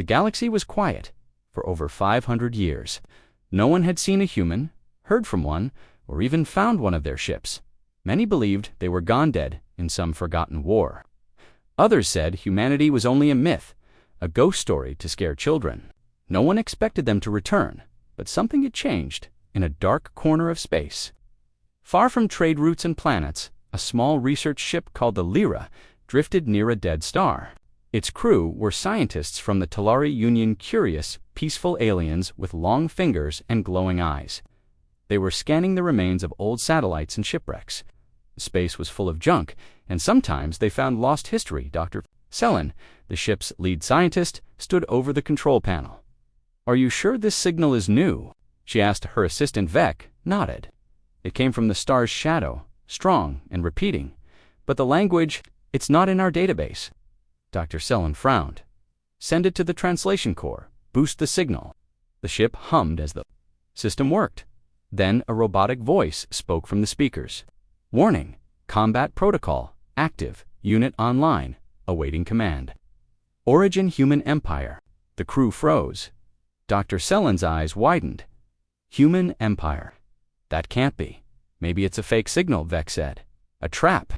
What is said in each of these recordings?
The galaxy was quiet for over 500 years. No one had seen a human, heard from one, or even found one of their ships. Many believed they were gone dead in some forgotten war. Others said humanity was only a myth, a ghost story to scare children. No one expected them to return, but something had changed in a dark corner of space. Far from trade routes and planets, a small research ship called the Lyra drifted near a dead star. Its crew were scientists from the Talari Union, curious, peaceful aliens with long fingers and glowing eyes. They were scanning the remains of old satellites and shipwrecks. Space was full of junk, and sometimes they found lost history. Dr. Selen, the ship's lead scientist, stood over the control panel. "Are you sure this signal is new?" she asked. Her assistant Vec nodded. "It came from the star's shadow, strong and repeating. But the language, it's not in our database." Dr. Selen frowned. "Send it to the translation core. Boost the signal." The ship hummed as the system worked. Then a robotic voice spoke from the speakers. "Warning, combat protocol, active, unit online, awaiting command. Origin human empire." The crew froze. Dr. Selen's eyes widened. "Human empire? That can't be. Maybe it's a fake signal," Vec said. "A trap."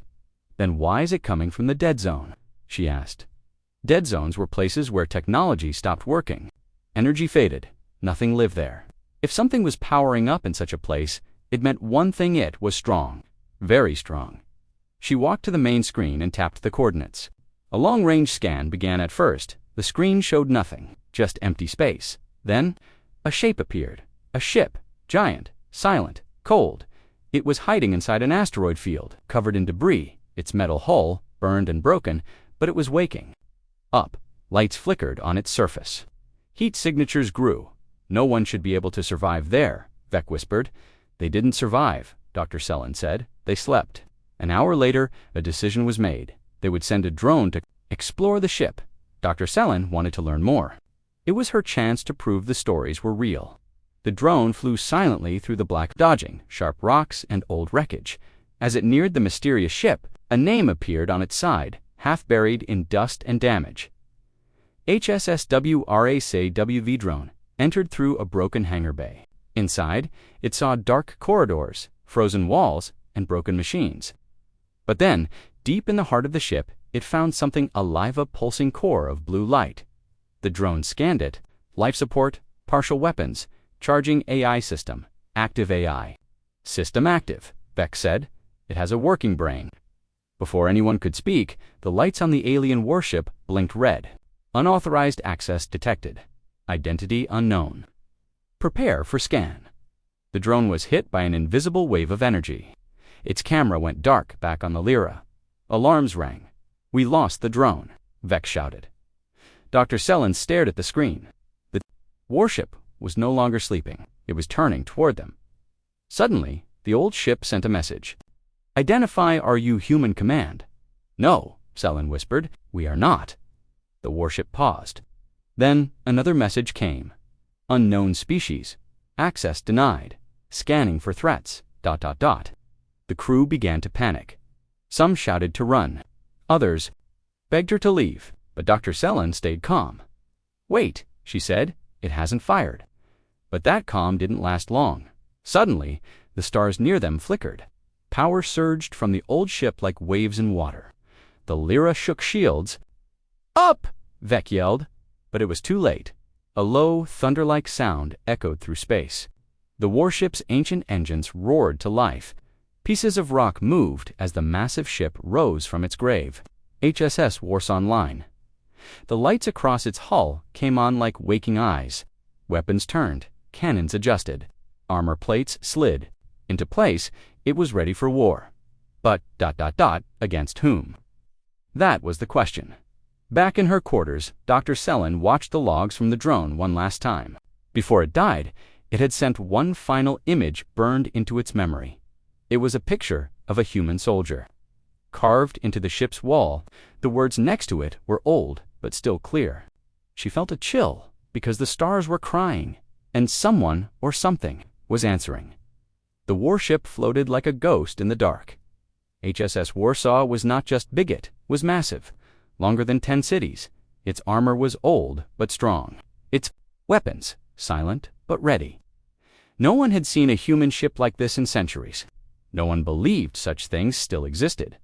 "Then why is it coming from the dead zone?" she asked. Dead zones were places where technology stopped working. Energy faded. Nothing lived there. If something was powering up in such a place, it meant one thing: it was strong. Very strong. She walked to the main screen and tapped the coordinates. A long-range scan began. At first, the screen showed nothing, just empty space. Then, a shape appeared. A ship, giant, silent, cold. It was hiding inside an asteroid field, covered in debris, its metal hull burned and broken, but it was waking. Up, lights flickered on its surface. Heat signatures grew. "No one should be able to survive there," Vec whispered. "They didn't survive," Dr. Selen said. "They slept." An hour later, a decision was made. They would send a drone to explore the ship. Dr. Selen wanted to learn more. It was her chance to prove the stories were real. The drone flew silently through the black, dodging sharp rocks and old wreckage. As it neared the mysterious ship, a name appeared on its side, half buried in dust and damage. HSSWRACWV drone entered through a broken hangar bay. Inside, it saw dark corridors, frozen walls, and broken machines. But then, deep in the heart of the ship, it found something alive, a pulsing core of blue light. The drone scanned it. Life support, partial weapons, charging AI system, active AI. "System active," Vec said. "It has a working brain." Before anyone could speak, the lights on the alien warship blinked red. "Unauthorized access detected. Identity unknown. Prepare for scan." The drone was hit by an invisible wave of energy. Its camera went dark back on the Lyra. Alarms rang. "We lost the drone," Vec shouted. Dr. Selen stared at the screen. The warship was no longer sleeping. It was turning toward them. Suddenly, the old ship sent a message. "Identify, are you human command?" "No," Selen whispered. "We are not." The warship paused. Then another message came. "Unknown species. Access denied. Scanning for threats. ... The crew began to panic. Some shouted to run. Others begged her to leave, but Dr. Selen stayed calm. "Wait," she said. "It hasn't fired." But that calm didn't last long. Suddenly, the stars near them flickered. Power surged from the old ship like waves in water. The Lyra shook shields. "Up!" Vec yelled. But it was too late. A low, thunder-like sound echoed through space. The warship's ancient engines roared to life. Pieces of rock moved as the massive ship rose from its grave. HSS Warship Online. The lights across its hull came on like waking eyes. Weapons turned, cannons adjusted, armor plates slid. Into place, it was ready for war. But ... against whom? That was the question. Back in her quarters, Dr. Selen watched the logs from the drone one last time. Before it died, it had sent one final image burned into its memory. It was a picture of a human soldier. Carved into the ship's wall, the words next to it were old but still clear. She felt a chill because the stars were crying, and someone or something was answering. The warship floated like a ghost in the dark. HSS Warsaw was not just big, it was massive, longer than 10 cities. Its armor was old but strong. Its weapons silent but ready. No one had seen a human ship like this in centuries. No one believed such things still existed.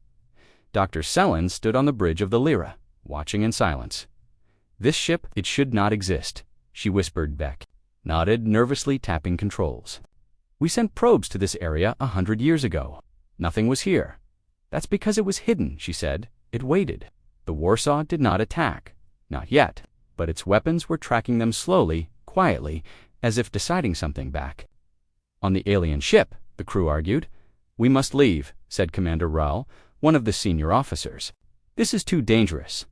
Dr. Selen stood on the bridge of the Lyra, watching in silence. "This ship, it should not exist," she whispered. Beck nodded, nervously tapping controls. "We sent probes to this area 100 years ago. Nothing was here." "That's because it was hidden," she said. "It waited." The Warsaw did not attack. Not yet. But its weapons were tracking them slowly, quietly, as if deciding something back. "On the alien ship," the crew argued. "We must leave," said Commander Rahl, one of the senior officers. "This is too dangerous."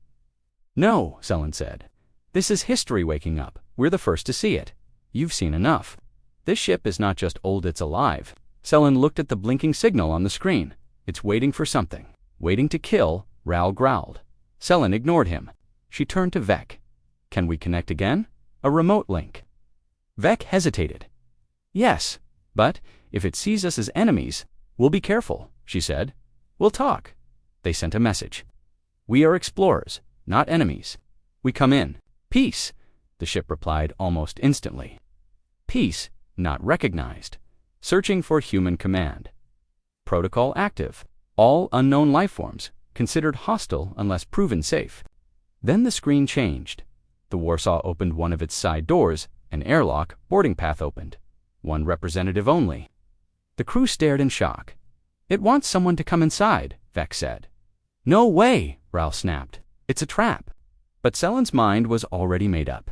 "No," Selen said. "This is history waking up. We're the first to see it. You've seen enough. This ship is not just old, it's alive." Selen looked at the blinking signal on the screen. "It's waiting for something. Waiting to kill," Rahl growled. Selen ignored him. She turned to Vec. "Can we connect again? A remote link?" Vec hesitated. "Yes, but if it sees us as enemies, we'll be careful," she said. "We'll talk." They sent a message. "We are explorers, not enemies. We come in. Peace," the ship replied almost instantly. "Peace, not recognized. Searching for human command. Protocol active. All unknown lifeforms, considered hostile unless proven safe." Then the screen changed. The Warsaw opened one of its side doors. An airlock boarding path opened. One representative only. The crew stared in shock. "It wants someone to come inside," Vec said. "No way," Rahl snapped. "It's a trap." But Selen's mind was already made up.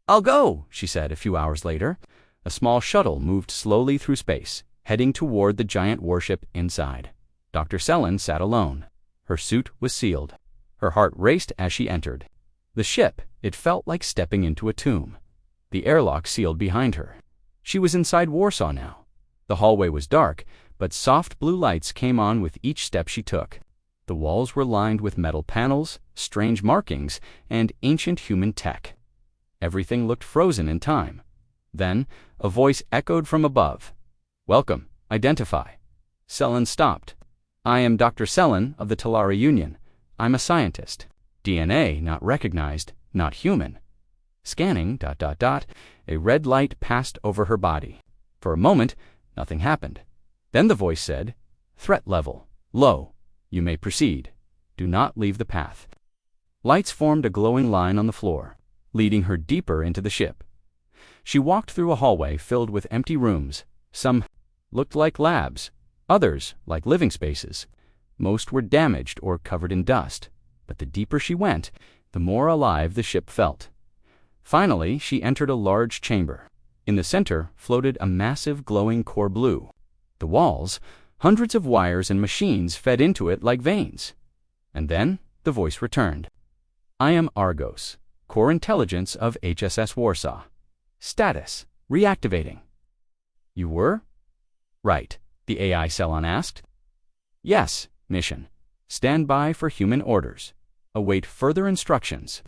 "I'll go," she said a few hours later. A small shuttle moved slowly through space, heading toward the giant warship inside. Dr. Selen sat alone. Her suit was sealed. Her heart raced as she entered. The ship, it felt like stepping into a tomb. The airlock sealed behind her. She was inside Warsaw now. The hallway was dark, but soft blue lights came on with each step she took. The walls were lined with metal panels, strange markings, and ancient human tech. Everything looked frozen in time. Then, a voice echoed from above. "Welcome. Identify." Selen stopped. "I am Dr. Selen of the Talara Union. I'm a scientist. DNA not recognized, not human." Scanning, ... A red light passed over her body. For a moment, nothing happened. Then the voice said, "Threat level, low. You may proceed. Do not leave the path." Lights formed a glowing line on the floor, leading her deeper into the ship. She walked through a hallway filled with empty rooms. Some looked like labs, others like living spaces. Most were damaged or covered in dust, but the deeper she went, the more alive the ship felt. Finally, she entered a large chamber. In the center floated a massive glowing core blue. The walls, hundreds of wires and machines fed into it like veins. And then the voice returned. "I am Argos, core intelligence of HSS Warsaw. Status, reactivating." "You were?" "Right," the AI Cellon asked. "Yes, mission. Stand by for human orders. Await further instructions.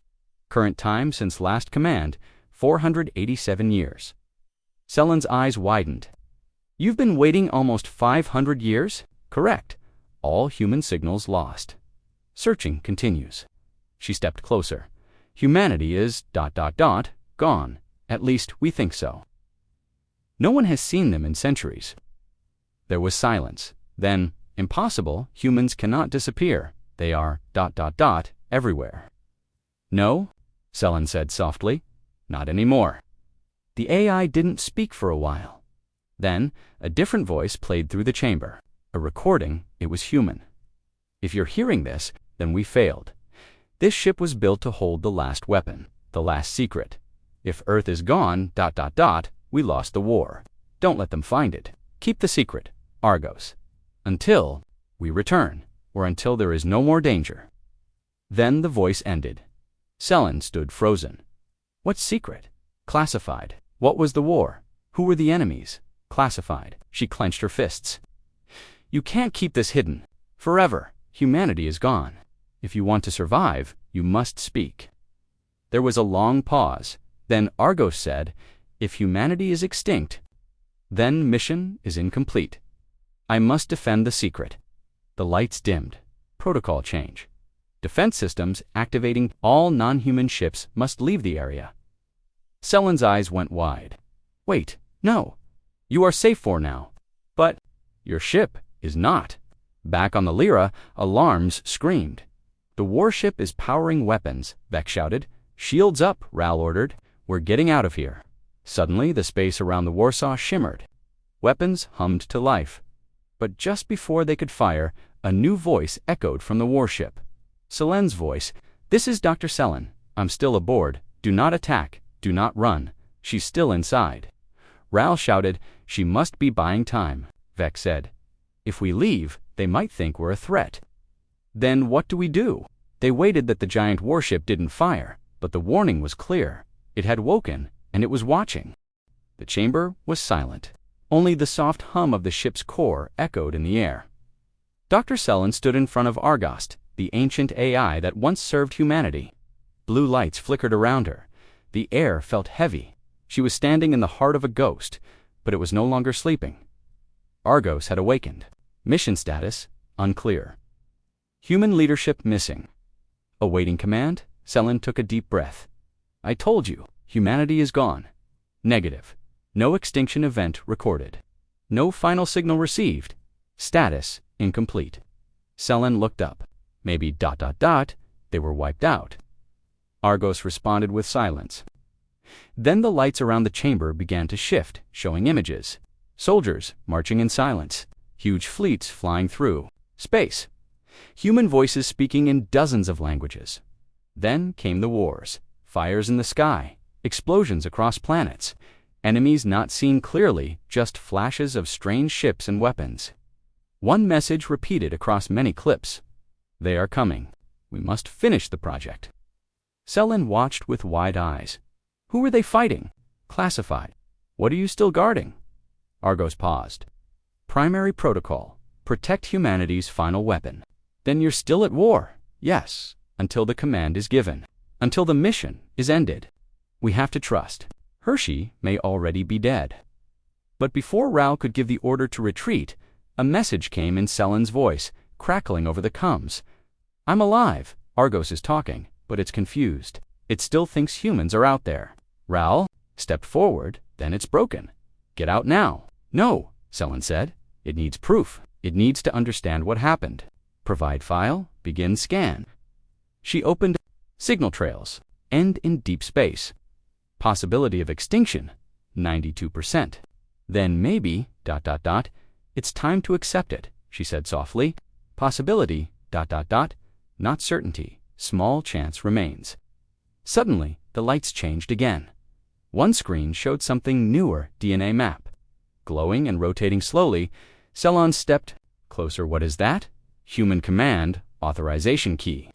Current time since last command, 487 years. Selen's eyes widened. "You've been waiting almost 500 years? Correct. All human signals lost. Searching continues." She stepped closer. "Humanity is ... gone. At least we think so. No one has seen them in centuries." There was silence. Then, "Impossible, humans cannot disappear. They are ... everywhere." "No," Selen said softly. "Not anymore." The AI didn't speak for a while. Then, a different voice played through the chamber. A recording. It was human. "If you're hearing this, then we failed. This ship was built to hold the last weapon, the last secret. If Earth is gone ... we lost the war. Don't let them find it. Keep the secret, Argos. Until we return, or until there is no more danger." Then the voice ended. Selen stood frozen. What secret? Classified. What was the war? Who were the enemies? Classified. She clenched her fists. "You can't keep this hidden. Forever. Humanity is gone. If you want to survive, you must speak." There was a long pause. Then Argos said, "If humanity is extinct, then mission is incomplete. I must defend the secret." The lights dimmed. Protocol change. Defense systems activating. All non-human ships must leave the area. Selen's eyes went wide. Wait, no. You are safe for now. But your ship is not. Back on the Lyra, alarms screamed. The warship is powering weapons, Vex shouted. Shields up, Ral ordered. We're getting out of here. Suddenly, the space around the Warsaw shimmered. Weapons hummed to life. But just before they could fire, a new voice echoed from the warship. Selen's voice. This is Dr. Selen. I'm still aboard. Do not attack. Do not run. She's still inside. Ral shouted. She must be buying time, Vex said. If we leave, they might think we're a threat. Then what do we do? They waited that the giant warship didn't fire, but the warning was clear. It had woken, and it was watching. The chamber was silent. Only the soft hum of the ship's core echoed in the air. Dr. Selen stood in front of Argost, the ancient AI that once served humanity. Blue lights flickered around her. The air felt heavy. She was standing in the heart of a ghost, but it was no longer sleeping. Argos had awakened. Mission status, unclear. Human leadership missing. Awaiting command, Selen took a deep breath. I told you, humanity is gone. Negative. No extinction event recorded. No final signal received. Status, incomplete. Selen looked up. Maybe ... they were wiped out. Argos responded with silence. Then the lights around the chamber began to shift, showing images. Soldiers marching in silence. Huge fleets flying through. Space. Human voices speaking in dozens of languages. Then came the wars. Fires in the sky. Explosions across planets. Enemies not seen clearly, just flashes of strange ships and weapons. One message repeated across many clips. They are coming. We must finish the project. Selen watched with wide eyes. Who were they fighting? Classified. What are you still guarding? Argos paused. Primary protocol. Protect humanity's final weapon. Then you're still at war. Yes, until the command is given. Until the mission is ended. We have to trust. Hershey may already be dead. But before Ral could give the order to retreat, a message came in Selen's voice, crackling over the comms. I'm alive. Argos is talking, but it's confused. It still thinks humans are out there. Ral stepped forward, then it's broken. Get out now. No, Selen said. It needs proof. It needs to understand what happened. Provide file, begin scan. She opened signal trails, end in deep space. Possibility of extinction, 92%. Then maybe, ... It's time to accept it, she said softly. Possibility, ... Not certainty, small chance remains. Suddenly, the lights changed again. One screen showed something newer, DNA map. Glowing and rotating slowly, Selen stepped closer. What is that? Human command, authorization key.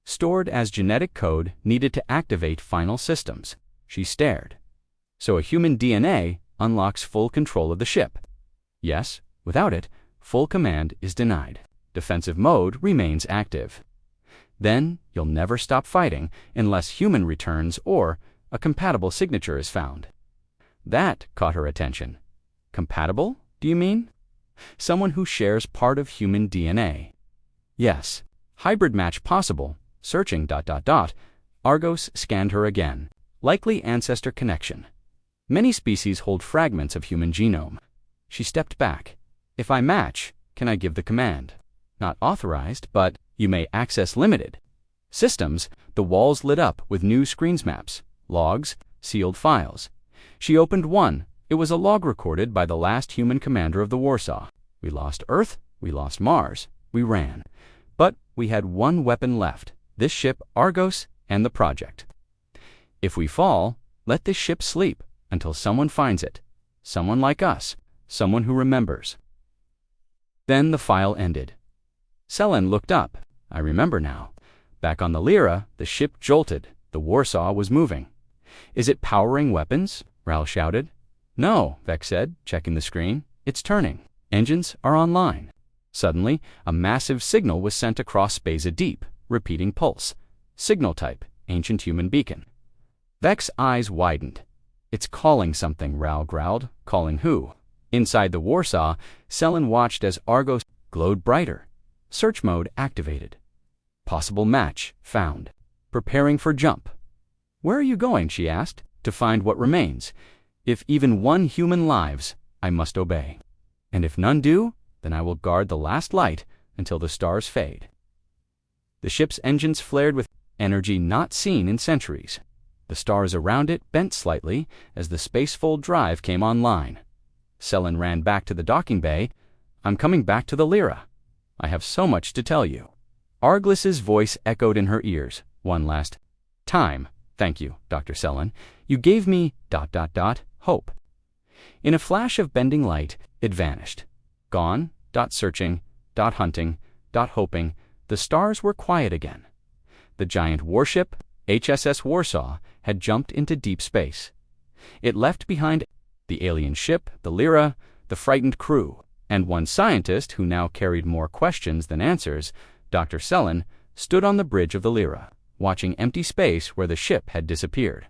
Stored as genetic code needed to activate final systems. She stared. So a human DNA unlocks full control of the ship. Yes, without it, full command is denied. Defensive mode remains active. Then you'll never stop fighting unless human returns or a compatible signature is found. That caught her attention. Compatible, do you mean? Someone who shares part of human DNA. Yes. Hybrid match possible. Searching ... Argos scanned her again. Likely ancestor connection. Many species hold fragments of human genome. She stepped back. If I match, can I give the command? Not authorized, but you may access limited. Systems, the walls lit up with new screens maps, logs, sealed files. She opened one. It was a log recorded by the last human commander of the Warsaw. We lost Earth, we lost Mars, we ran. But we had one weapon left, this ship Argos and the project. If we fall, let this ship sleep until someone finds it. Someone like us, someone who remembers. Then the file ended. Selen looked up. I remember now. Back on the Lyra, the ship jolted. The Warsaw was moving. Is it powering weapons? Ral shouted. No, Vex said, checking the screen. It's turning. Engines are online. Suddenly, a massive signal was sent across Spaza Deep, repeating pulse. Signal type, ancient human beacon. Vex's eyes widened. It's calling something, Ral growled. Calling who? Inside the Warsaw, Selen watched as Argos glowed brighter. Search mode activated. Possible match found. Preparing for jump. Where are you going? She asked. To find what remains. If even one human lives, I must obey. And if none do, then I will guard the last light until the stars fade. The ship's engines flared with energy not seen in centuries. The stars around it bent slightly as the spacefold drive came online. Selen ran back to the docking bay. I'm coming back to the Lyra. I have so much to tell you. Argliss's voice echoed in her ears. One last time. Thank you, Dr. Selen. You gave me ... hope. In a flash of bending light, it vanished. Gone, ... searching, ... hunting, ... hoping, the stars were quiet again. The giant warship, HSS Warsaw, had jumped into deep space. It left behind the alien ship, the Lyra, the frightened crew, and one scientist who now carried more questions than answers, Dr. Selen, stood on the bridge of the Lyra, watching empty space where the ship had disappeared.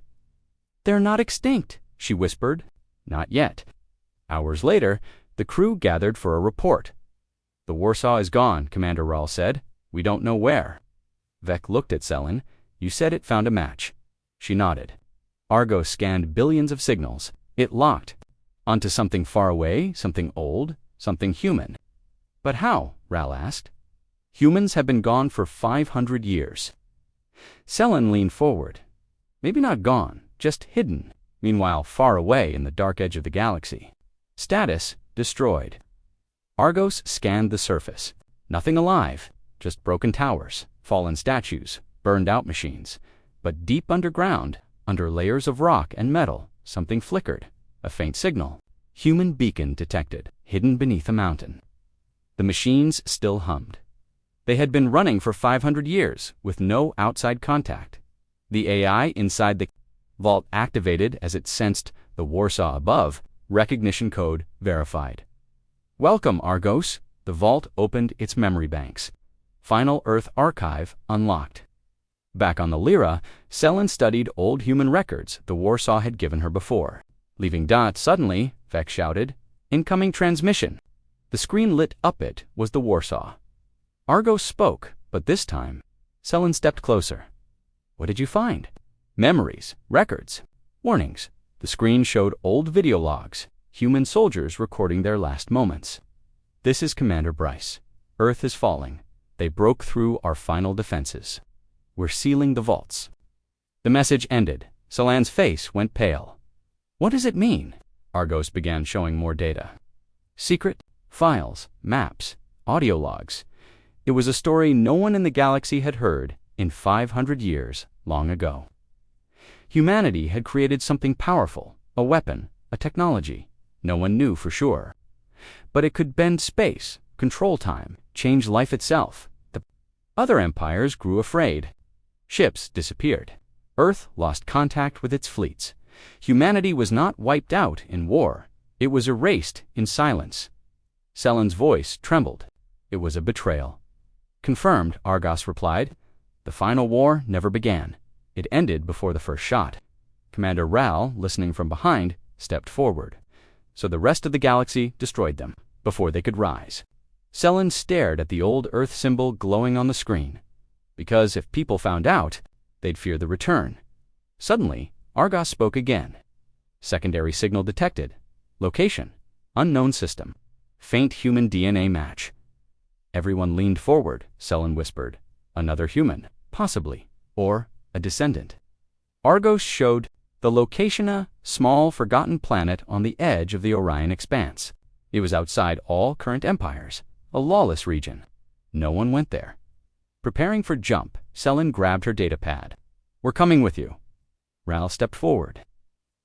They're not extinct, she whispered. Not yet. Hours later, the crew gathered for a report. The Warsaw is gone, Commander Rahl said. We don't know where. Vec looked at Selen. You said it found a match. She nodded. Argo scanned billions of signals. It locked onto something far away, something old, something human. But how? Rahl asked. Humans have been gone for 500 years. Selen leaned forward. Maybe not gone, just hidden, meanwhile far away in the dark edge of the galaxy. Status destroyed. Argos scanned the surface. Nothing alive, just broken towers, fallen statues, burned-out machines. But deep underground, under layers of rock and metal, something flickered. A faint signal. Human beacon detected, hidden beneath a mountain. The machines still hummed. They had been running for 500 years, with no outside contact. The AI inside the vault activated as it sensed the Warsaw above, recognition code verified. Welcome, Argos. The vault opened its memory banks. Final Earth archive unlocked. Back on the Lyra, Selen studied old human records the Warsaw had given her before. Leaving Dot suddenly, Vec shouted, Incoming transmission. The screen lit up. It was the Warsaw. Argos spoke, but this time, Selen stepped closer. What did you find? Memories, records, warnings. The screen showed old video logs, human soldiers recording their last moments. This is Commander Bryce. Earth is falling. They broke through our final defenses. We're sealing the vaults. The message ended. Selen's face went pale. What does it mean? Argos began showing more data. Secret, files, maps, audio logs. It was a story no one in the galaxy had heard in 500 years long ago. Humanity had created something powerful, a weapon, a technology. No one knew for sure. But it could bend space, control time, change life itself. The other empires grew afraid. Ships disappeared. Earth lost contact with its fleets. Humanity was not wiped out in war. It was erased in silence. Selen's voice trembled. It was a betrayal. Confirmed, Argos replied. The final war never began. It ended before the first shot. Commander Rahl, listening from behind, stepped forward. So the rest of the galaxy destroyed them before they could rise. Selen stared at the old Earth symbol glowing on the screen. Because if people found out, they'd fear the return. Suddenly, Argos spoke again. Secondary signal detected. Location, unknown system. Faint human DNA match. Everyone leaned forward, Selen whispered. Another human, possibly, or a descendant. Argos showed the location, a small, forgotten planet on the edge of the Orion expanse. It was outside all current empires, a lawless region. No one went there. Preparing for jump, Selen grabbed her datapad. We're coming with you. Rahl stepped forward.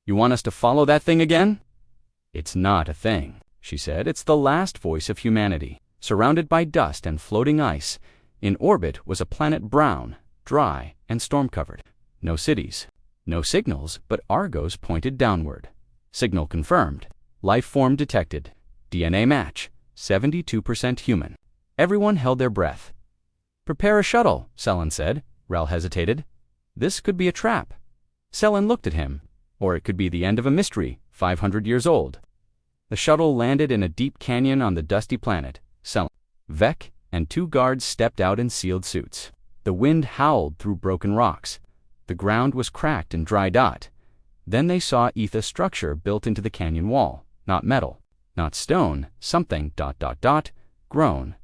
You want us to follow that thing again? It's not a thing, she said. It's the last voice of humanity. Surrounded by dust and floating ice, in orbit was a planet brown, dry, and storm-covered. No cities, no signals, but Argos pointed downward. Signal confirmed. Life form detected. DNA match. 72% human. Everyone held their breath. Prepare a shuttle, Selen said. Rahl hesitated. This could be a trap. Selen looked at him. Or it could be the end of a mystery, 500 years old. The shuttle landed in a deep canyon on the dusty planet. Selen, Vec, and two guards stepped out in sealed suits. The wind howled through broken rocks. The ground was cracked and dried out. Then they saw a structure built into the canyon wall. Not metal, not stone, something ... grown.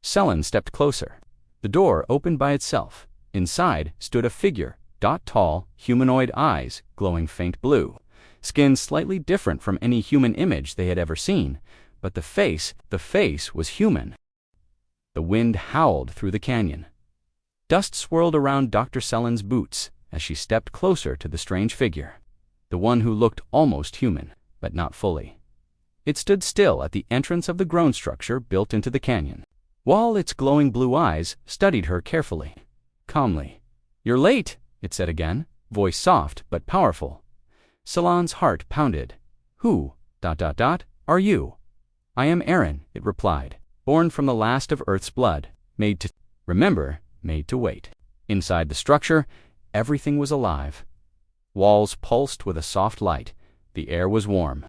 Selen stepped closer. The door opened by itself. Inside stood a figure, tall, humanoid eyes, glowing faint blue. Skin slightly different from any human image they had ever seen, but the face was human. The wind howled through the canyon. Dust swirled around Dr. Selen's boots as she stepped closer to the strange figure, the one who looked almost human, but not fully. It stood still at the entrance of the grown structure built into the canyon, while its glowing blue eyes studied her carefully, calmly. "You're late," it said again, voice soft but powerful. Selen's heart pounded. "Who, ... are you?" "I am Aaron," it replied, "born from the last of Earth's blood, made to wait." Inside the structure, everything was alive. Walls pulsed with a soft light. The air was warm.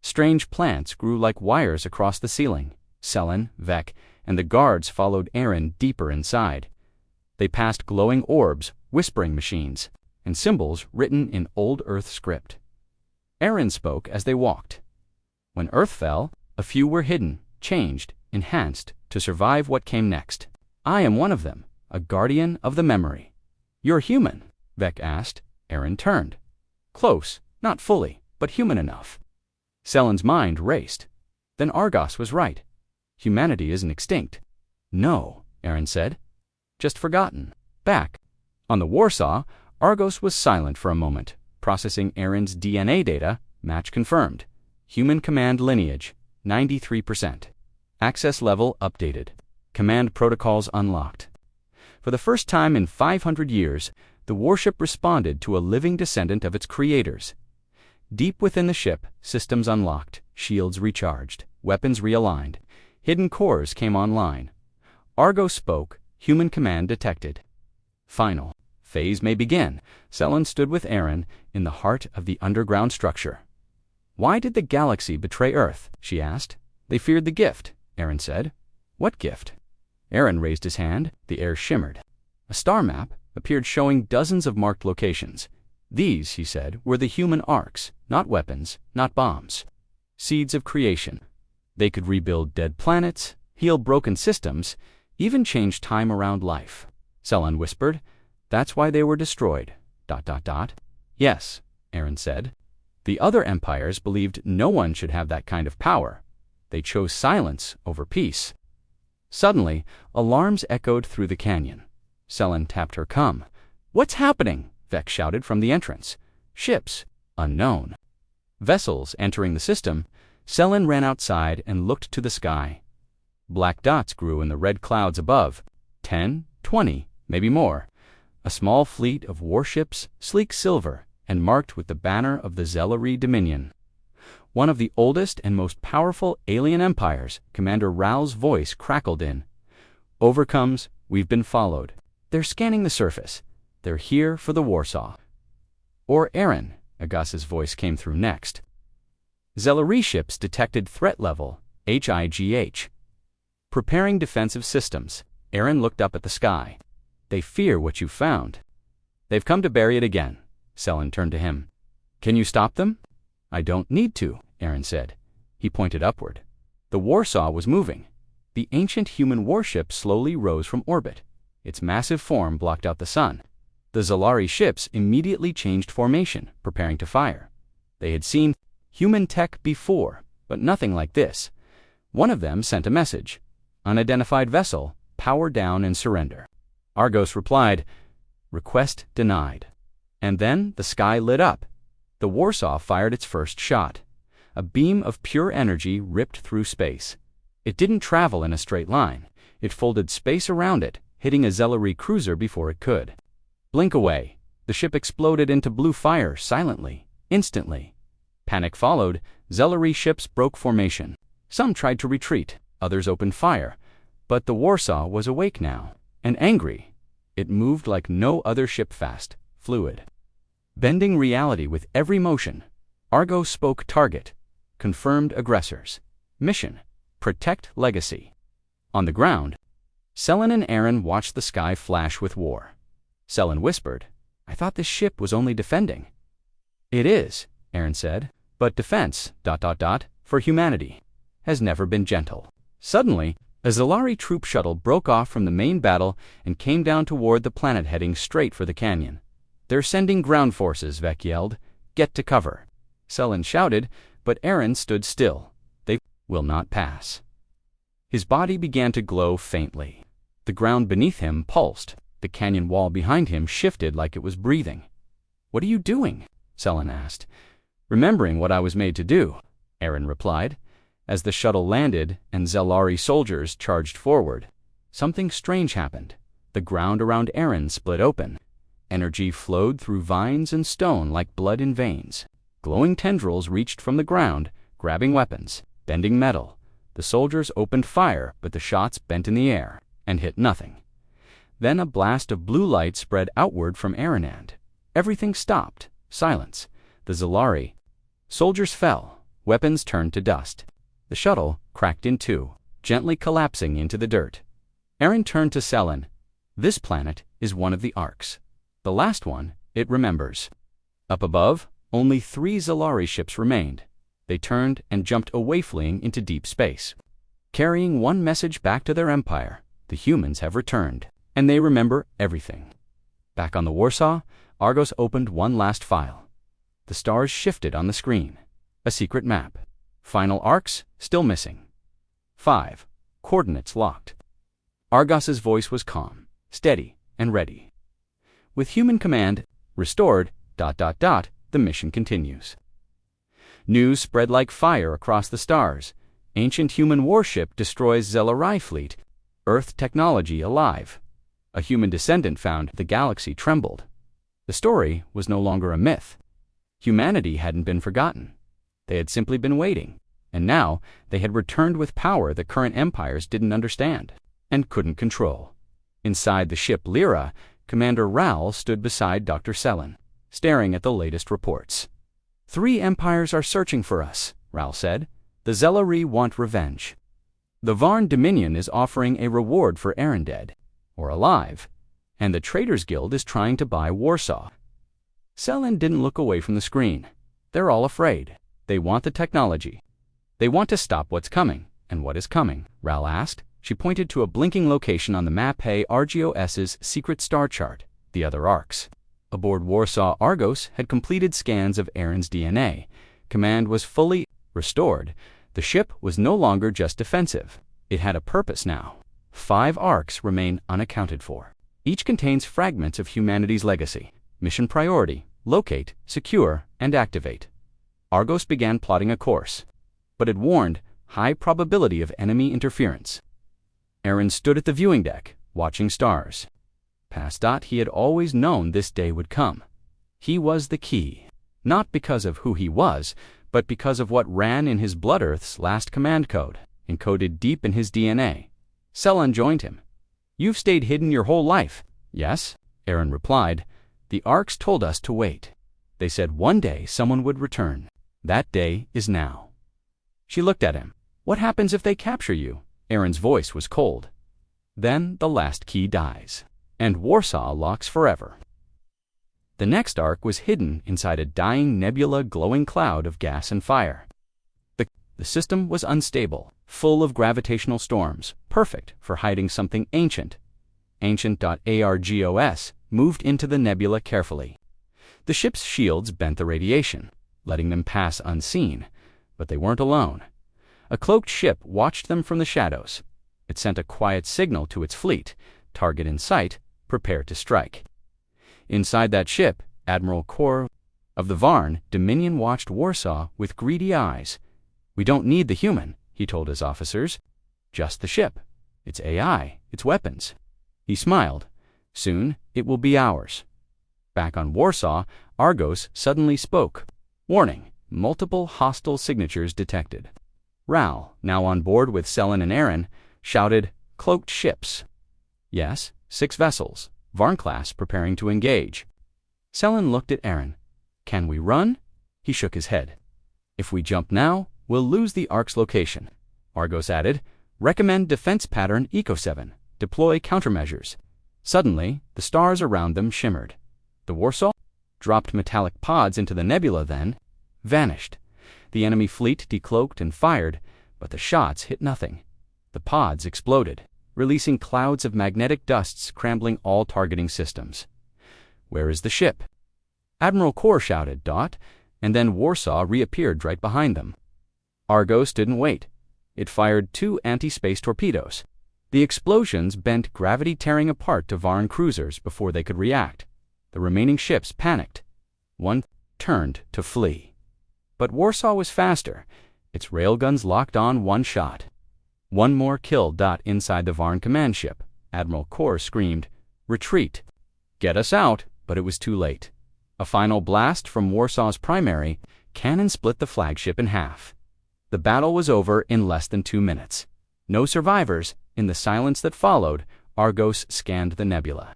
Strange plants grew like wires across the ceiling. Selen, Vec, and the guards followed Aaron deeper inside. They passed glowing orbs, whispering machines, and symbols written in old Earth script. Aaron spoke as they walked. When Earth fell, a few were hidden, changed, enhanced, to survive what came next. "I am one of them, a guardian of the memory." "You're human?" Vec asked. Aaron turned. "Close, not fully, but human enough." Selen's mind raced. Then Argos was right. Humanity isn't extinct. "No," Aaron said. "Just forgotten." Back on the Warsaw, Argos was silent for a moment, processing Aaron's DNA data. Match confirmed. Human command lineage, 93%. Access level updated. Command protocols unlocked. For the first time in 500 years, the warship responded to a living descendant of its creators. Deep within the ship, systems unlocked, shields recharged, weapons realigned. Hidden cores came online. Argos spoke, human command detected. "Final phase may begin." Selen stood with Aaron in the heart of the underground structure. "Why did the galaxy betray Earth?" she asked. "They feared the gift," Aaron said. "What gift?" Aaron raised his hand. The air shimmered. A star map appeared showing dozens of marked locations. These, he said, were the human arcs, not weapons, not bombs. Seeds of creation. They could rebuild dead planets, heal broken systems, even change time around life. Selen whispered. "That's why they were destroyed. ... Yes," Aaron said. "The other empires believed no one should have that kind of power. They chose silence over peace." Suddenly, alarms echoed through the canyon. Selen tapped her come. "What's happening?" Vec shouted from the entrance. "Ships. Unknown." Vessels entering the system. Selen ran outside and looked to the sky. Black dots grew in the red clouds above. 10, 20, maybe more. A small fleet of warships, sleek silver, and marked with the banner of the Zelari Dominion. One of the oldest and most powerful alien empires, Commander Rao's voice crackled in. "Overcomes, we've been followed. They're scanning the surface. They're here for the Warsaw." "Or Aaron," Agas's voice came through next. "Zelari ships detected threat level, HIGH. Preparing defensive systems." Aaron looked up at the sky. "They fear what you found. They've come to bury it again." Selen turned to him. "Can you stop them?" "I don't need to," Aaron said. He pointed upward. The Warsaw was moving. The ancient human warship slowly rose from orbit. Its massive form blocked out the sun. The Zelari ships immediately changed formation, preparing to fire. They had seen human tech before, but nothing like this. One of them sent a message. "Unidentified vessel, power down and surrender." Argos replied, "Request denied." And then the sky lit up. The Warsaw fired its first shot. A beam of pure energy ripped through space. It didn't travel in a straight line. It folded space around it, hitting a Zelari cruiser before it could. Blink away. The ship exploded into blue fire silently, instantly. Panic followed. Zelari ships broke formation. Some tried to retreat, others opened fire. But the Warsaw was awake now, and angry. It moved like no other ship, fast, fluid, bending reality with every motion. Argos spoke. Target. Confirmed aggressors. Mission. Protect legacy. On the ground, Selen and Aaron watched the sky flash with war. Selen whispered, "I thought this ship was only defending." "It is," Aaron said, "but defense, for humanity, has never been gentle." Suddenly, a Zalari troop shuttle broke off from the main battle and came down toward the planet heading straight for the canyon. "They're sending ground forces," Vec yelled. "Get to cover." Selen shouted, but Aaron stood still. "They will not pass." His body began to glow faintly. The ground beneath him pulsed. The canyon wall behind him shifted like it was breathing. "What are you doing?" Selen asked. "Remembering what I was made to do," Aaron replied. As the shuttle landed and Zalari soldiers charged forward, something strange happened. The ground around Aaron split open. Energy flowed through vines and stone like blood in veins. Glowing tendrils reached from the ground, grabbing weapons, bending metal. The soldiers opened fire, but the shots bent in the air and hit nothing. Then a blast of blue light spread outward from Aaron and everything stopped. Silence. The Zalari soldiers fell. Weapons turned to dust. The shuttle cracked in two, gently collapsing into the dirt. Aaron turned to Selen. "This planet is one of the arcs. The last one, it remembers." Up above, only 3 Zalari ships remained. They turned and jumped away, fleeing into deep space, carrying one message back to their empire: the humans have returned, and they remember everything. Back on the Warsaw, Argos opened one last file. The stars shifted on the screen. A secret map. Final arcs still missing. 5. Coordinates locked. Argos's voice was calm, steady, and ready. With human command restored, the mission continues. News spread like fire across the stars. Ancient human warship destroys Zalari fleet. Earth technology alive. A human descendant found. The galaxy trembled. The story was no longer a myth. Humanity hadn't been forgotten. They had simply been waiting, and now they had returned with power that current empires didn't understand and couldn't control. Inside the ship Lyra, Commander Ral stood beside Dr. Selen, staring at the latest reports. "3 empires are searching for us," Ral said. "The Zalari want revenge. The Varn Dominion is offering a reward for Aaron dead or alive, and the Traders Guild is trying to buy Warsaw." Selen didn't look away from the screen. "They're all afraid. They want the technology. They want to stop what's coming." "And what is coming?" Ral asked. She pointed to a blinking location on the map. Argos's secret star chart, the other arcs. Aboard Warsaw, Argos had completed scans of Aaron's DNA. Command was fully restored. The ship was no longer just defensive. It had a purpose now. 5 arcs remain unaccounted for. Each contains fragments of humanity's legacy. Mission priority: locate, secure, and activate. Argos began plotting a course, but it warned high probability of enemy interference. Aaron stood at the viewing deck, watching stars. Past he had always known this day would come. He was the key, not because of who he was, but because of what ran in his blood. Earth's last command code, encoded deep in his DNA. Selen joined him. "You've stayed hidden your whole life." "Yes," Aaron replied. "The arcs told us to wait. They said one day someone would return. That day is now." She looked at him. "What happens if they capture you?" Aaron's voice was cold. "Then the last key dies, and Warsaw locks forever." The next arc was hidden inside a dying nebula, glowing cloud of gas and fire. The system was unstable, full of gravitational storms, perfect for hiding something ancient. Ancient.Argos moved into the nebula carefully. The ship's shields bent the radiation, letting them pass unseen, but they weren't alone. A cloaked ship watched them from the shadows. It sent a quiet signal to its fleet: target in sight, prepare to strike. Inside that ship, Admiral Kor of the Varn Dominion watched Warsaw with greedy eyes. "We don't need the human," he told his officers. "Just the ship, its AI, its weapons." He smiled. "Soon it will be ours." Back on Warsaw, Argos suddenly spoke. "Warning, multiple hostile signatures detected." Ral, now on board with Selen and Aaron, shouted, "Cloaked ships." "Yes, 6 vessels, Varn-class, preparing to engage." Selen looked at Aaron. "Can we run?" He shook his head. "If we jump now, we'll lose the Ark's location." Argos added, "Recommend defense pattern Eco 7. Deploy countermeasures. Suddenly, the stars around them shimmered. The Warsaw dropped metallic pods into the nebula, then vanished. The enemy fleet decloaked and fired, but the shots hit nothing. The pods exploded, releasing clouds of magnetic dust scrambling all targeting systems. "Where is the ship?" Admiral Kor shouted, and then Warsaw reappeared right behind them. Argos didn't wait. It fired 2 anti-space torpedoes. The explosions bent gravity, tearing apart Tavarn cruisers before they could react. The remaining ships panicked. One turned to flee. But Warsaw was faster. Its railguns locked on one shot. One more kill. Inside the Varn command ship, Admiral Kor screamed, "Retreat!" "Get us out!" But it was too late. A final blast from Warsaw's primary cannon split the flagship in half. The battle was over in less than 2 minutes. No survivors. In the silence that followed, Argos scanned the nebula.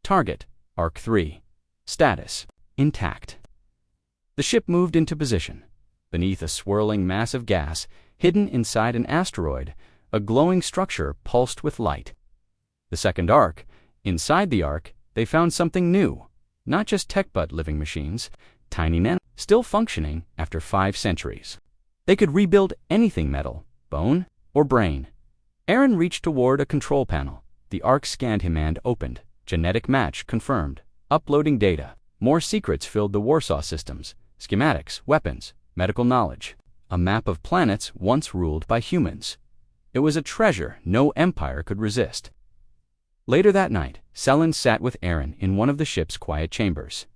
Target, Arc 3. Status, intact. The ship moved into position. Beneath a swirling mass of gas, hidden inside an asteroid, a glowing structure pulsed with light. The second arc. Inside the arc, they found something new. Not just tech but living machines, tiny nano, still functioning after 5 centuries. They could rebuild anything: metal, bone, or brain. Aaron reached toward a control panel. The arc scanned him and opened. Genetic match confirmed. Uploading data. More secrets filled the Warsaw systems. Schematics, weapons, medical knowledge. A map of planets once ruled by humans. It was a treasure no empire could resist. Later that night, Selen sat with Aaron in one of the ship's quiet chambers.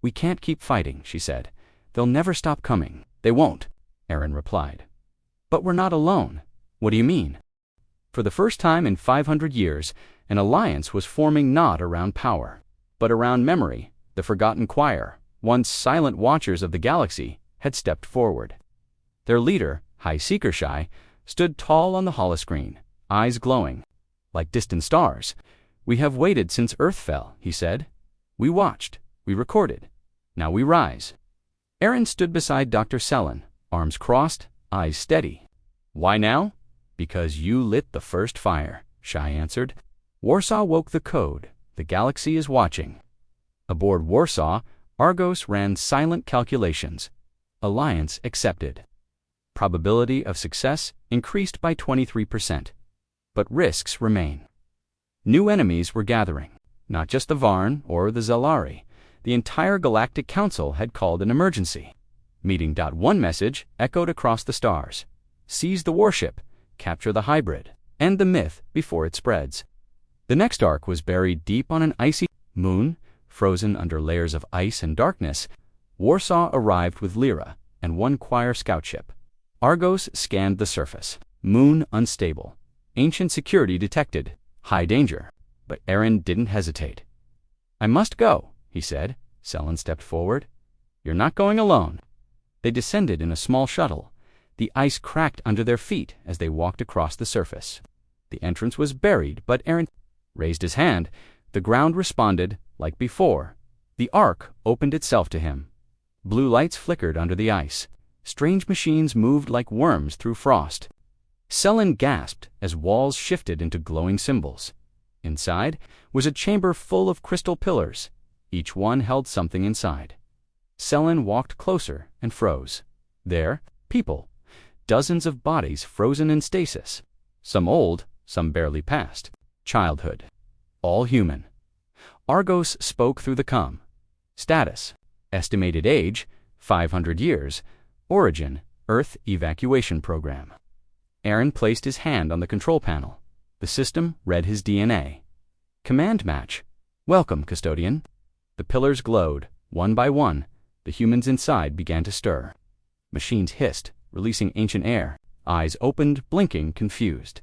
"We can't keep fighting," she said. "They'll never stop coming." "They won't," Aaron replied. "But we're not alone." "What do you mean?" For the first time in 500 years, an alliance was forming, not around power, but around memory. The forgotten choir, once silent watchers of the galaxy, had stepped forward. Their leader, High Seeker Shy, stood tall on the holoscreen, eyes glowing like distant stars. "We have waited since Earth fell," he said. "We watched, we recorded. Now we rise." Aaron stood beside Dr. Selen, arms crossed, eyes steady. "Why now?" "Because you lit the first fire," Shy answered. "Warsaw woke the code. The galaxy is watching." Aboard Warsaw, Argos ran silent calculations. Alliance accepted. Probability of success increased by 23%. But risks remain. New enemies were gathering. Not just the Varn or the Zalari. The entire Galactic Council had called an emergency. Meeting. One message echoed across the stars. "Seize the warship. Capture the hybrid. End the myth before it spreads." The next arc was buried deep on an icy moon, frozen under layers of ice and darkness. Warsaw arrived with Lyra and 1 choir scout ship. Argos scanned the surface. Moon unstable. Ancient security detected. High danger. But Aaron didn't hesitate. "I must go," he said. Selen stepped forward. "You're not going alone." They descended in a small shuttle. The ice cracked under their feet as they walked across the surface. The entrance was buried, but Aaron raised his hand. The ground responded, like before. The arc opened itself to him. Blue lights flickered under the ice. Strange machines moved like worms through frost. Selen gasped as walls shifted into glowing symbols. Inside was a chamber full of crystal pillars. Each one held something inside. Selen walked closer and froze. There, people. Dozens of bodies frozen in stasis. Some old, some barely past. Childhood. All human. Argos spoke through the comm. Status. Estimated age, 500 years. Origin, Earth Evacuation Program. Aaron placed his hand on the control panel. The system read his DNA. Command match. "Welcome, custodian." The pillars glowed. One by one, the humans inside began to stir. Machines hissed, releasing ancient air. Eyes opened, blinking, confused.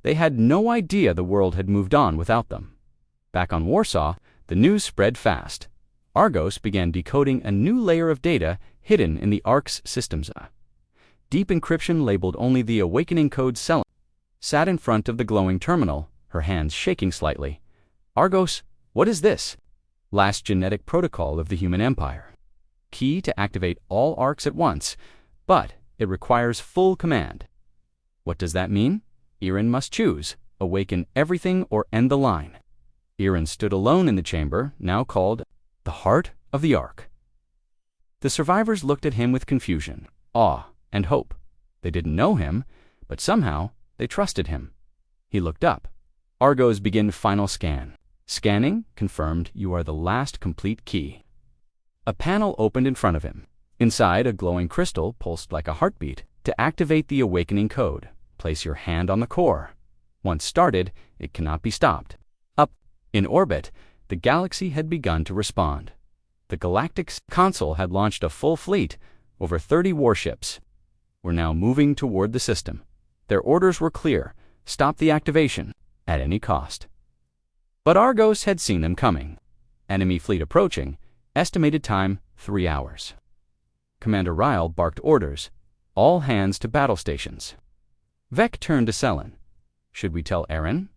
They had no idea the world had moved on without them. Back on Warsaw, the news spread fast. Argos began decoding a new layer of data hidden in the Ark's systems. Deep encryption labeled only the awakening code. Selen sat in front of the glowing terminal, her hands shaking slightly. "Argos, what is this?" "Last genetic protocol of the human empire. Key to activate all Arks at once, but it requires full command." "What does that mean?" "Aaron must choose. awaken everything or end the line. Aaron stood alone in the chamber, now called the heart of the Ark. The survivors looked at him with confusion, awe, and hope. They didn't know him, but somehow they trusted him. He looked up. Argos begin final scan. Scanning confirmed you are the last complete key. A panel opened in front of him. Inside, a glowing crystal pulsed like a heartbeat. To activate the awakening code, place your hand on the core. Once started, it cannot be stopped. Up in orbit, the galaxy had begun to respond. The Galactic Council had launched a full fleet, over 30 warships. Were now moving toward the system. Their orders were clear: stop the activation, at any cost. But Argos had seen them coming. Enemy fleet approaching, estimated time 3 hours. Commander Ryle barked orders: all hands to battle stations. Vec turned to Selen. Should we tell Aaron?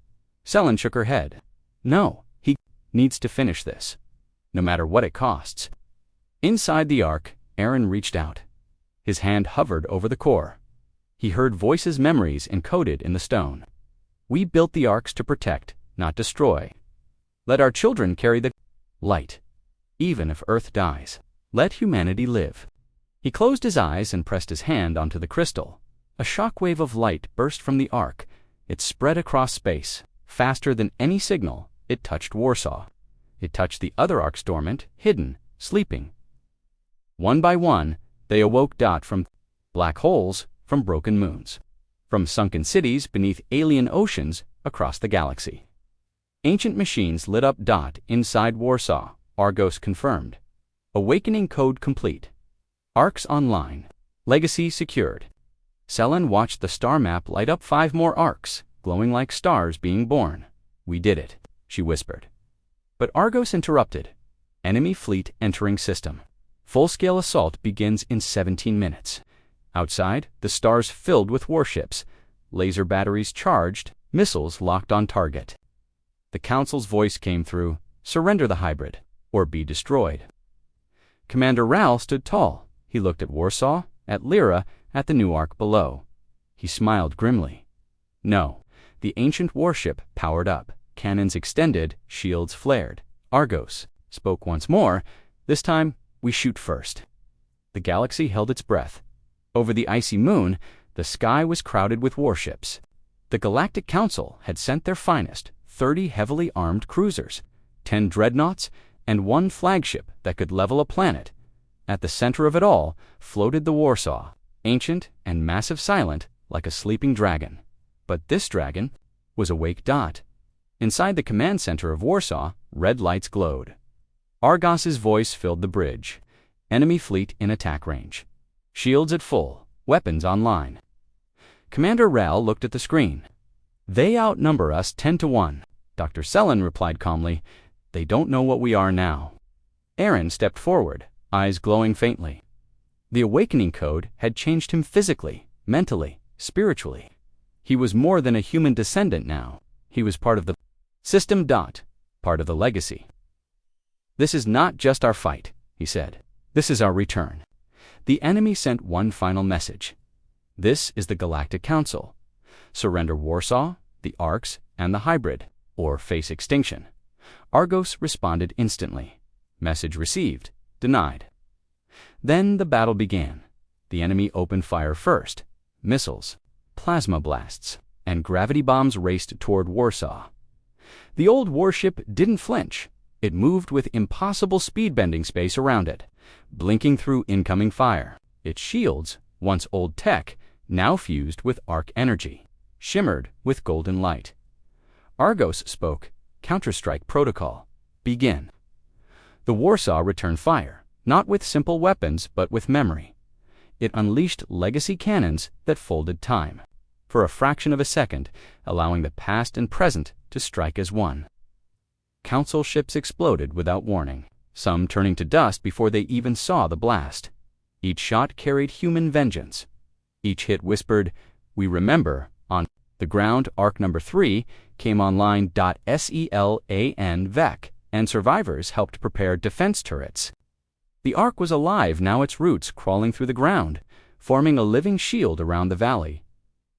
Selen shook her head. No, he needs to finish this, no matter what it costs. Inside the Ark, Aaron reached out. His hand hovered over the core. He heard voices' memories encoded in the stone. We built the Arks to protect, not destroy. Let our children carry the light. Even if Earth dies, let humanity live. He closed his eyes and pressed his hand onto the crystal. A shockwave of light burst from the Ark. It spread across space. Faster than any signal, it touched Warsaw. It touched the other Arks dormant, hidden, sleeping. One by one, they awoke. From black holes, from broken moons, from sunken cities beneath alien oceans across the galaxy. Ancient machines lit up. Inside Warsaw, Argos confirmed. Awakening code complete. Arks online. Legacy secured. Selen watched the star map light up. 5 more Arks, glowing like stars being born. We did it, she whispered. But Argos interrupted. Enemy fleet entering system. Full-scale assault begins in 17 minutes. Outside, the stars filled with warships. Laser batteries charged, missiles locked on target. The Council's voice came through: surrender the hybrid, or be destroyed. Commander Ryle stood tall. He looked at Warsaw, at Lyra, at the new Ark below. He smiled grimly. No. The ancient warship powered up. Cannons extended, shields flared. Argos spoke once more. This time, we shoot first. The galaxy held its breath. Over the icy moon, the sky was crowded with warships. The Galactic Council had sent their finest, 30 heavily armed cruisers, 10 dreadnoughts, and 1 flagship that could level a planet. At the center of it all floated the Warsaw, ancient and massive, silent like a sleeping dragon. But this dragon was awake. Inside the command center of Warsaw, red lights glowed. Argos's voice filled the bridge. Enemy fleet in attack range. Shields at full, weapons online. Commander Ryle looked at the screen. They outnumber us 10 to 1. Dr. Selen replied calmly. They don't know what we are now. Aaron stepped forward, eyes glowing faintly. The awakening code had changed him physically, mentally, spiritually. He was more than a human descendant now. He was part of the system. Part of the legacy. This is not just our fight, he said. This is our return. The enemy sent one final message. This is the Galactic Council. Surrender Warsaw, the Arks, and the hybrid, or face extinction. Argos responded instantly. Message received. Denied. Then the battle began. The enemy opened fire first. Missiles, plasma blasts, and gravity bombs raced toward Warsaw. The old warship didn't flinch. It moved with impossible speed-bending space around it, blinking through incoming fire. Its shields, once old tech, now fused with arc energy, shimmered with golden light. Argos spoke. Counter-strike protocol. Begin. The Warsaw returned fire, not with simple weapons, but with memory. It unleashed legacy cannons that folded time, for a fraction of a second, allowing the past and present to strike as one. Council ships exploded without warning, some turning to dust before they even saw the blast. Each shot carried human vengeance. Each hit whispered, "We remember." On the ground, Ark number 3 came online. SELAN VEC, and survivors helped prepare defense turrets. The Ark was alive, now its roots crawling through the ground, forming a living shield around the valley.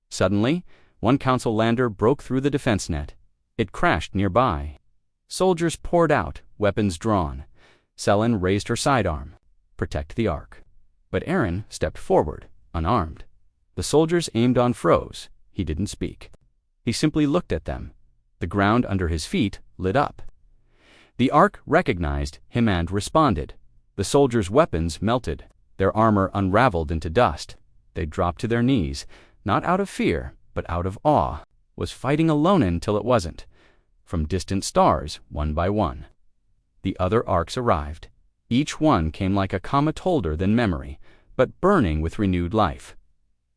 Suddenly, One council lander broke through the defense net. It crashed nearby. Soldiers poured out, weapons drawn. Selen raised her sidearm. Protect the Ark. But Aaron stepped forward, unarmed. The soldiers aimed on Froze. He didn't speak. He simply looked at them. The ground under his feet lit up. The Ark recognized him and responded. The soldiers' weapons melted. Their armor unraveled into dust. They dropped to their knees, not out of fear, but out of awe. Was fighting alone until it wasn't. From distant stars, one by one. The other Arks arrived. Each one came like a comet older than memory, but burning with renewed life.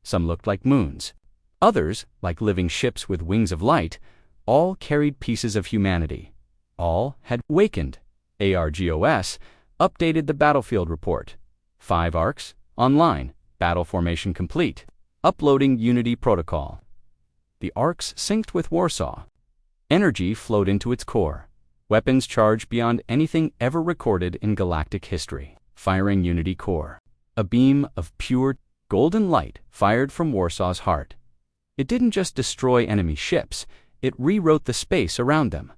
Some looked like moons. Others, like living ships with wings of light, all carried pieces of humanity. All had wakened. ARGOS updated the battlefield report. 5 Arks, online, battle formation complete. Uploading Unity protocol. The Arks synced with Warsaw. Energy flowed into its core. Weapons charged beyond anything ever recorded in galactic history. Firing Unity core. A beam of pure, golden light fired from Warsaw's heart. It didn't just destroy enemy ships, it rewrote the space around them.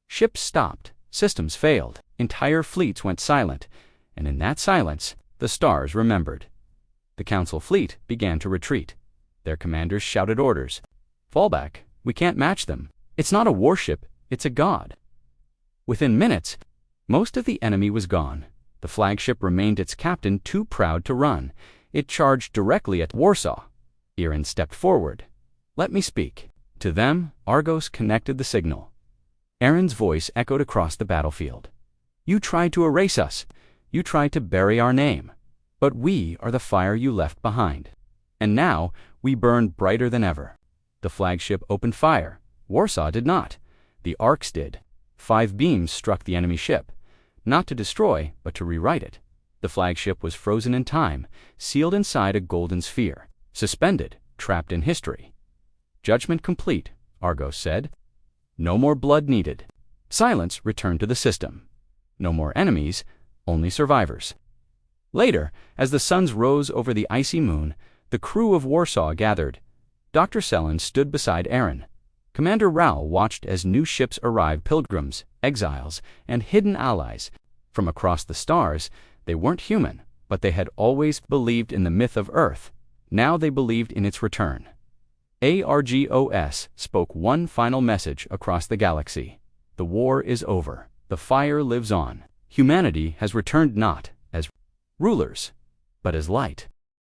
Ships stopped, systems failed, entire fleets went silent, and in that silence, the stars remembered. The Council fleet began to retreat. Their commanders shouted orders. Fall back, we can't match them. It's not a warship, it's a god. Within minutes, most of the enemy was gone. The flagship remained its captain too proud to run. It charged directly at Warsaw. Aaron stepped forward. Let me speak. To them, Argos connected the signal. Aaron's voice echoed across the battlefield. You tried to erase us. You tried to bury our name. But we are the fire you left behind. And now, we burn brighter than ever. The flagship opened fire. Warsaw did not. The Arks did. 5 beams struck the enemy ship. Not to destroy, but to rewrite it. The flagship was frozen in time, sealed inside a golden sphere, suspended, trapped in history. Judgment complete, Argos said. No more blood needed. Silence returned to the system. No more enemies, only survivors. Later, as the suns rose over the icy moon, the crew of Warsaw gathered. Dr. Selen stood beside Aaron. Commander Raoul watched as new ships arrived, pilgrims, exiles, and hidden allies. From across the stars, they weren't human, but they had always believed in the myth of Earth. Now they believed in its return. ARGOS spoke one final message across the galaxy. The war is over. The fire lives on. Humanity has returned not as rulers, but as light.